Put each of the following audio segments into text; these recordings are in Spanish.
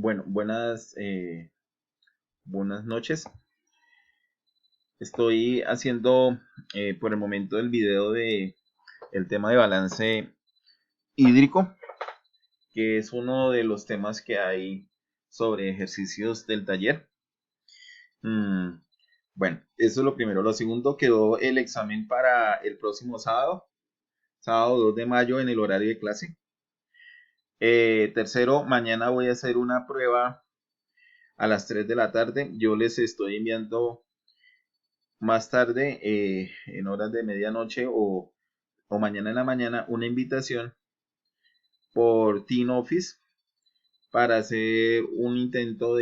Bueno, buenas noches. Estoy haciendo por el momento el video de el tema de balance hídrico, que es uno de los temas que hay sobre ejercicios del taller. Mm, bueno, eso es lo primero. Lo segundo, quedó el examen para el próximo sábado, sábado 2 de mayo en el horario de clase. Tercero, mañana voy a hacer una prueba a las 3 de la tarde. Yo les estoy enviando más tarde, en horas de medianoche o mañana en la mañana, una invitación por Team Office para hacer un intento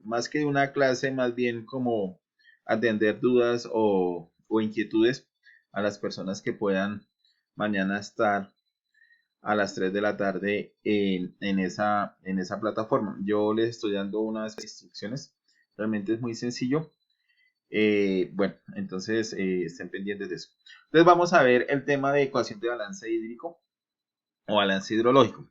más que una clase, más bien como atender dudas o inquietudes a las personas que puedan mañana estar a las 3 de la tarde en esa plataforma. Yo les estoy dando unas instrucciones, realmente es muy sencillo. Bueno, entonces estén pendientes de eso. Entonces vamos a ver el tema de ecuación de balance hídrico o balance hidrológico.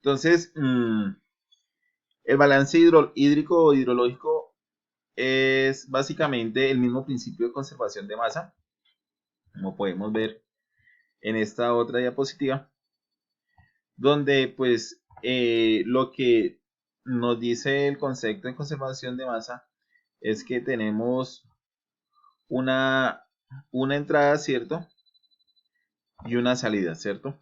Entonces, el balance hídrico o hidrológico es básicamente el mismo principio de conservación de masa, como podemos ver en esta otra diapositiva, donde pues lo que nos dice el concepto de conservación de masa es que tenemos una, una entrada, ¿cierto? Y una salida, ¿cierto?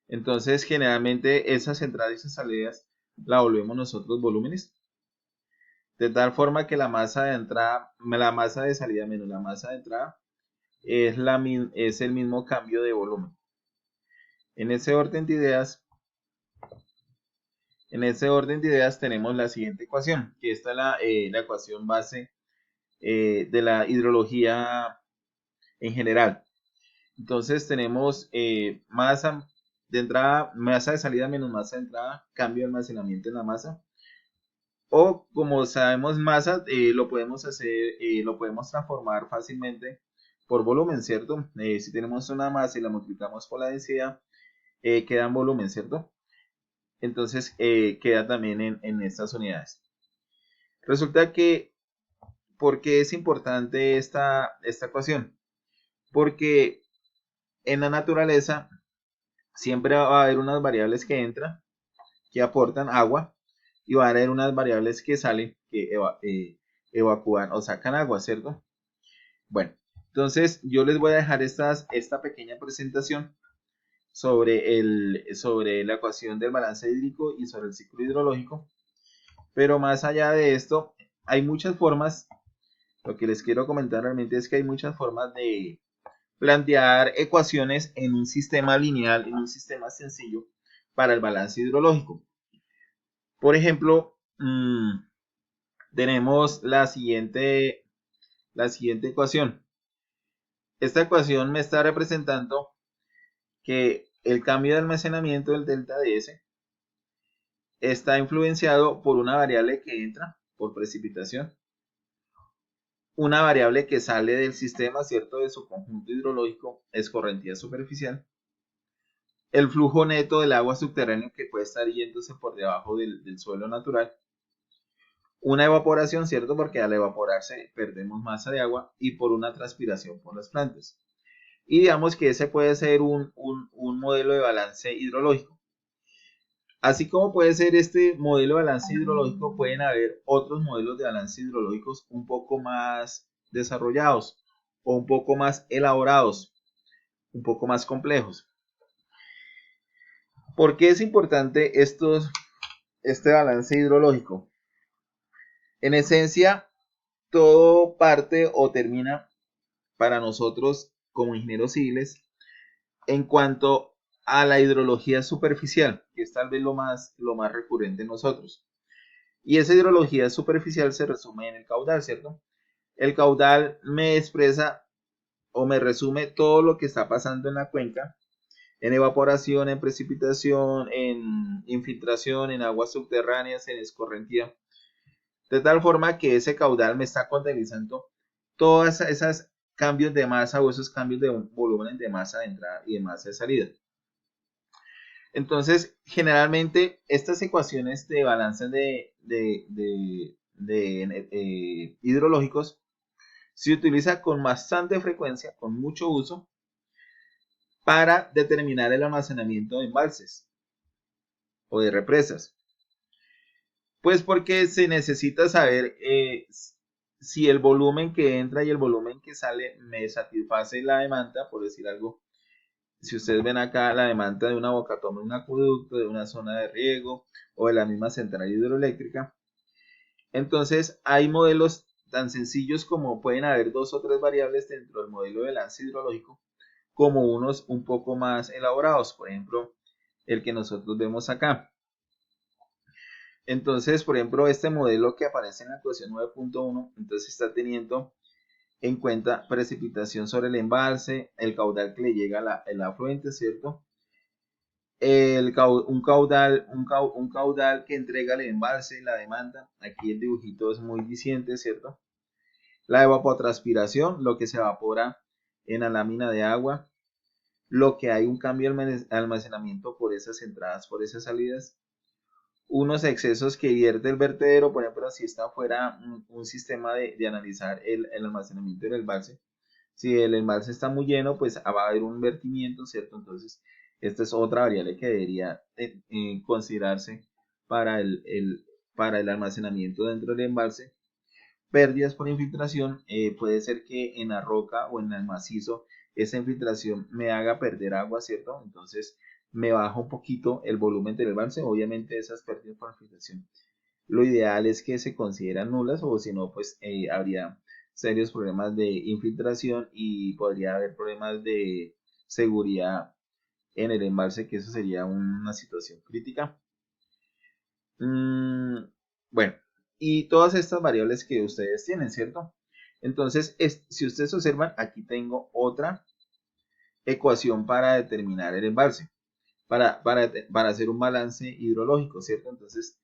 Entonces, generalmente esas entradas y esas salidas la volvemos nosotros volúmenes, de tal forma que la masa de salida menos la masa de entrada es el mismo cambio de volumen. En ese orden de ideas, tenemos la siguiente ecuación, que esta es la ecuación base de la hidrología en general. Entonces tenemos masa de salida menos masa de entrada, cambio de almacenamiento en la masa. O como sabemos masa, lo podemos transformar fácilmente por volumen, ¿cierto? Si tenemos una masa y la multiplicamos por la densidad, queda en volumen, ¿cierto? Entonces queda también en estas unidades. Resulta que, ¿por qué es importante esta ecuación? Porque en la naturaleza siempre va a haber unas variables que entran, que aportan agua, y va a haber unas variables que salen, que evacúan o sacan agua, ¿cierto? Bueno, entonces yo les voy a dejar esta pequeña presentación sobre la ecuación del balance hídrico y sobre el ciclo hidrológico, pero más allá de esto, hay muchas formas. Lo que les quiero comentar realmente es que hay muchas formas de plantear ecuaciones en un sistema lineal, en un sistema sencillo para el balance hidrológico. Por ejemplo, tenemos la siguiente ecuación. Esta ecuación me está representando que el cambio de almacenamiento del delta de S está influenciado por una variable que entra por precipitación, una variable que sale del sistema, ¿cierto? De su conjunto hidrológico, escorrentía superficial, el flujo neto del agua subterráneo que puede estar yéndose por debajo del suelo natural, una evaporación, ¿cierto? Porque al evaporarse perdemos masa de agua, y por una transpiración por las plantas. Y digamos que ese puede ser un modelo de balance hidrológico. Así como puede ser este modelo de balance hidrológico, pueden haber otros modelos de balance hidrológicos un poco más desarrollados o un poco más elaborados, un poco más complejos. ¿Por qué es importante este balance hidrológico? En esencia, todo parte o termina para nosotros como ingenieros civiles en cuanto a la hidrología superficial, que es tal vez lo más recurrente en nosotros. Y esa hidrología superficial se resume en el caudal, ¿cierto? El caudal me expresa o me resume todo lo que está pasando en la cuenca, en evaporación, en precipitación, en infiltración, en aguas subterráneas, en escorrentía. De tal forma que ese caudal me está contabilizando todas esas cambios de masa o esos cambios de volumen de masa de entrada y de masa de salida. Entonces, generalmente estas ecuaciones de balance hidrológicos se utiliza con bastante frecuencia, con mucho uso, para determinar el almacenamiento de embalses o de represas. Pues porque se necesita saber si el volumen que entra y el volumen que sale me satisface la demanda, por decir algo. Si ustedes ven acá la demanda de una bocatoma, de un acueducto, de una zona de riego o de la misma central hidroeléctrica. Entonces hay modelos tan sencillos como pueden haber 2 o 3 variables dentro del modelo de balance hidrológico, como unos un poco más elaborados, por ejemplo, el que nosotros vemos acá. Entonces, por ejemplo, este modelo que aparece en la ecuación 9.1, entonces está teniendo en cuenta precipitación sobre el embalse, el caudal que le llega el afluente, ¿cierto? Un caudal que entrega el embalse, la demanda. Aquí el dibujito es muy diciente, ¿cierto? La evapotranspiración, lo que se evapora en la lámina de agua, lo que hay un cambio de almacenamiento por esas entradas, por esas salidas, unos excesos que vierte el vertedero, por ejemplo, si está fuera un sistema de analizar el almacenamiento del embalse. Si el embalse está muy lleno, pues va a haber un vertimiento, ¿cierto? Entonces, esta es otra variable que debería considerarse para para el almacenamiento dentro del embalse. Pérdidas por infiltración, puede ser que en la roca o en el macizo esa infiltración me haga perder agua, ¿cierto? Entonces me baja un poquito el volumen del embalse. Obviamente esas pérdidas por infiltración, lo ideal es que se consideran nulas, o si no, pues habría serios problemas de infiltración y podría haber problemas de seguridad en el embalse, que eso sería una situación crítica. Bueno, y todas estas variables que ustedes tienen, ¿cierto? Entonces, si ustedes observan, aquí tengo otra ecuación para determinar el embalse, para hacer un balance hidrológico, ¿cierto? Entonces,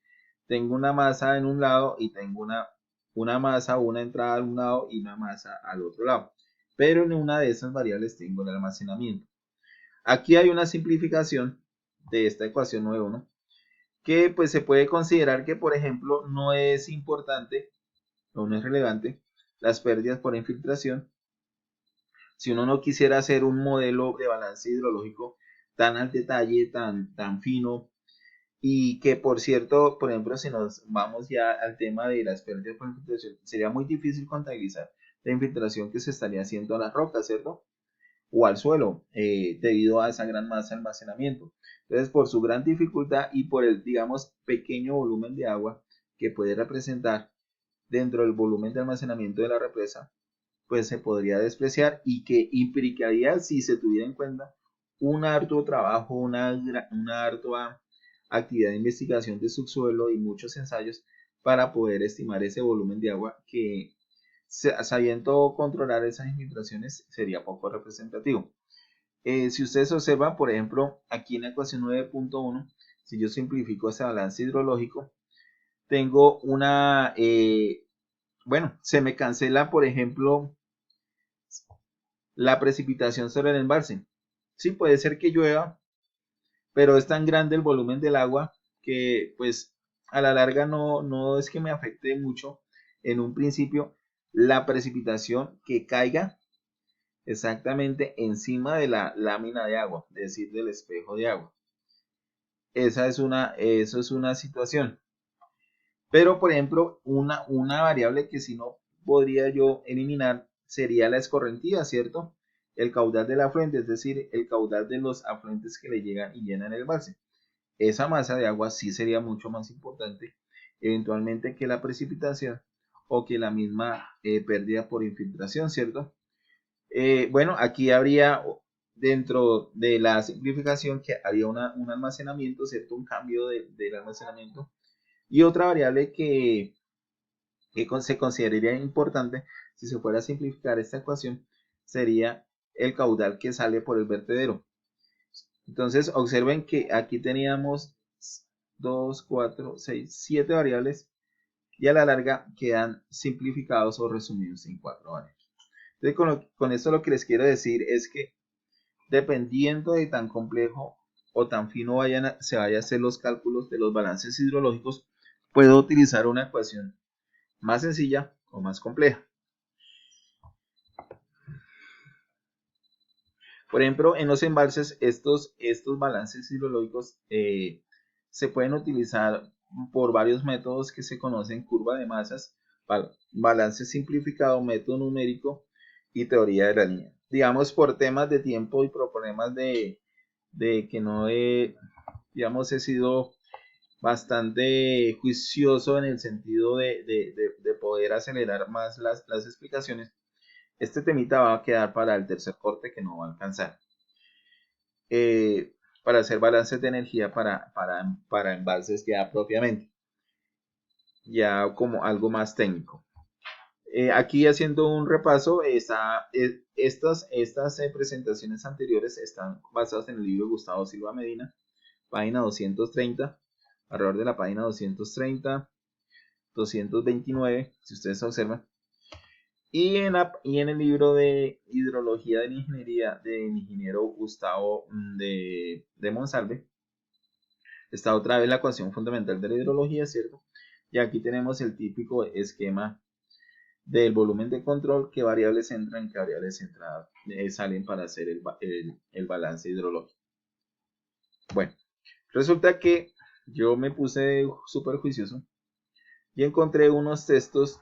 tengo una masa en un lado y tengo una masa, una entrada a un lado y una masa al otro lado. Pero en una de esas variables tengo el almacenamiento. Aquí hay una simplificación de esta ecuación 9.1, que pues se puede considerar que, por ejemplo, no es importante o no es relevante las pérdidas por infiltración si uno no quisiera hacer un modelo de balance hidrológico tan al detalle, tan fino, y que, por cierto, por ejemplo, si nos vamos ya al tema de las pérdidas por infiltración, sería muy difícil contabilizar la infiltración que se estaría haciendo a las rocas, ¿cierto? O al suelo, debido a esa gran masa de almacenamiento. Entonces, por su gran dificultad y por el, digamos, pequeño volumen de agua que puede representar dentro del volumen de almacenamiento de la represa, pues se podría despreciar, y que implicaría, si se tuviera en cuenta, un harto trabajo, una ardua actividad de investigación de subsuelo y muchos ensayos para poder estimar ese volumen de agua que, sabiendo controlar esas infiltraciones, sería poco representativo. Si ustedes observan, por ejemplo, aquí en la ecuación 9.1, si yo simplifico ese balance hidrológico, tengo bueno, se me cancela, por ejemplo, la precipitación sobre el embalse. Sí, puede ser que llueva, pero es tan grande el volumen del agua que pues a la larga no es que me afecte mucho en un principio la precipitación que caiga exactamente encima de la lámina de agua, es decir, del espejo de agua. Eso es una situación. Pero, por ejemplo, una variable que si no podría yo eliminar sería la escorrentía, ¿cierto? El caudal del afluente, es decir, el caudal de los afluentes que le llegan y llenan el embalse. Esa masa de agua sí sería mucho más importante eventualmente que la precipitación o que la misma pérdida por infiltración, ¿cierto? Bueno, aquí habría dentro de la simplificación que había un almacenamiento, ¿cierto? Un cambio del almacenamiento. Y otra variable que se consideraría importante si se fuera a simplificar esta ecuación sería el caudal que sale por el vertedero. Entonces observen que aquí teníamos 2, 4, 6, 7 variables, y a la larga quedan simplificados o resumidos en 4 variables. Entonces con esto lo que les quiero decir es que, dependiendo de tan complejo o tan fino se vaya a hacer los cálculos de los balances hidrológicos, puedo utilizar una ecuación más sencilla o más compleja. Por ejemplo, en los embalses, estos balances hidrológicos se pueden utilizar por varios métodos que se conocen: curva de masas, balance simplificado, método numérico y teoría de la línea. Digamos, por temas de tiempo y por problemas de que no digamos, he sido bastante juicioso en el sentido de poder acelerar más las explicaciones. Este temita va a quedar para el tercer corte, que no va a alcanzar. Para hacer balances de energía para embalses ya propiamente, ya como algo más técnico. Aquí haciendo un repaso, estas presentaciones anteriores están basadas en el libro de Gustavo Silva Medina, página 230, alrededor de la página 230, 229, si ustedes observan. Y en el libro de Hidrología de la Ingeniería del ingeniero Gustavo de Monsalve, está otra vez la ecuación fundamental de la hidrología, ¿cierto? Y aquí tenemos el típico esquema del volumen de control, qué variables entran, qué variables salen para hacer el balance hidrológico. Bueno, resulta que yo me puse súper juicioso y encontré unos textos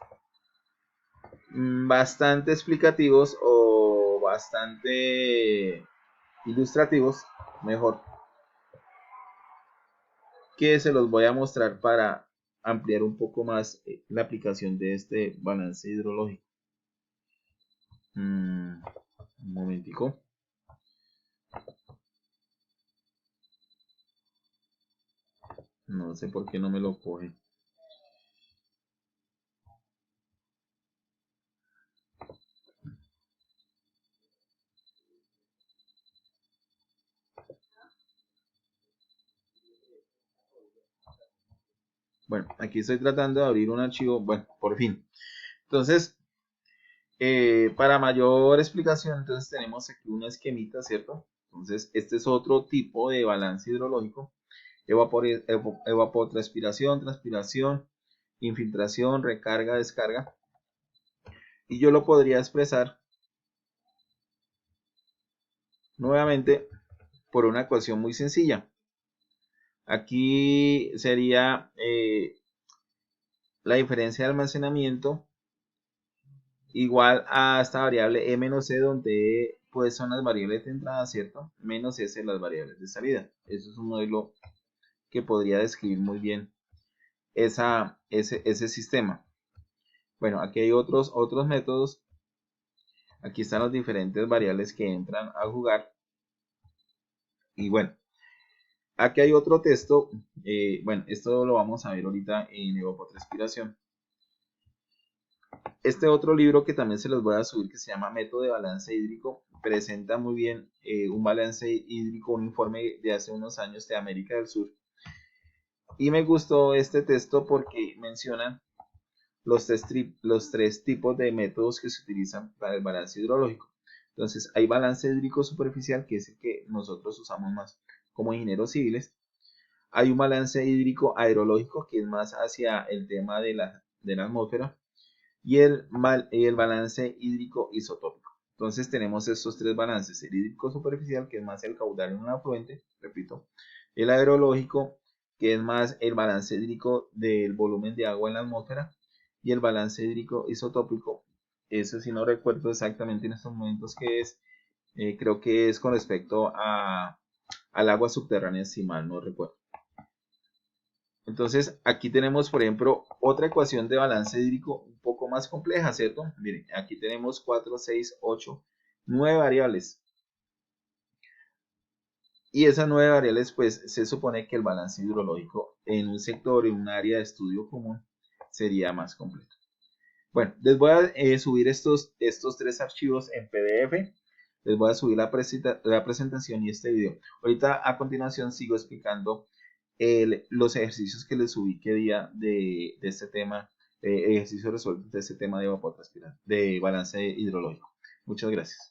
bastante explicativos o bastante ilustrativos, mejor, que se los voy a mostrar para ampliar un poco más la aplicación de este balance hidrológico. Un momentico. No sé por qué no me lo coge. Bueno, aquí estoy tratando de abrir un archivo. Bueno, por fin. Entonces, para mayor explicación, entonces tenemos aquí una esquemita, ¿cierto? Entonces, este es otro tipo de balance hidrológico: evapotranspiración, transpiración, infiltración, recarga, descarga. Y yo lo podría expresar nuevamente por una ecuación muy sencilla. Aquí sería la diferencia de almacenamiento igual a esta variable e-c, donde E pues son las variables de entrada, ¿cierto? Menos S las variables de salida. Eso es un modelo que podría describir muy bien ese sistema. Bueno, aquí hay otros métodos. Aquí están las diferentes variables que entran a jugar. Y bueno, aquí hay otro texto. Bueno, esto lo vamos a ver ahorita en evapotranspiración. Este otro libro que también se los voy a subir, que se llama Método de Balance Hídrico, presenta muy bien un balance hídrico, un informe de hace unos años de América del Sur. Y me gustó este texto porque mencionan los tres tipos de métodos que se utilizan para el balance hidrológico. Entonces, hay balance hídrico superficial, que es el que nosotros usamos más como ingenieros civiles. Hay un balance hídrico aerológico, que es más hacia el tema de la atmósfera. Y el balance hídrico isotópico. Entonces tenemos estos tres balances: el hídrico superficial, que es más el caudal en un afluente, repito; el aerológico, que es más el balance hídrico del volumen de agua en la atmósfera; y el balance hídrico isotópico, eso sí no recuerdo exactamente en estos momentos qué es, creo que es con respecto al agua subterránea, si mal no recuerdo. Entonces aquí tenemos, por ejemplo, otra ecuación de balance hídrico un poco más compleja, ¿cierto? Miren, aquí tenemos 4, 6, 8, 9 variables. Y esas 9 variables, pues se supone que el balance hidrológico en un sector, en un área de estudio común, sería más completo. Bueno, les voy a subir estos tres archivos en PDF. Les voy a subir la presentación y este video. Ahorita a continuación sigo explicando los ejercicios que les subí que día de este tema, ejercicios resueltos de este tema de evapotranspiración, de balance hidrológico. Muchas gracias.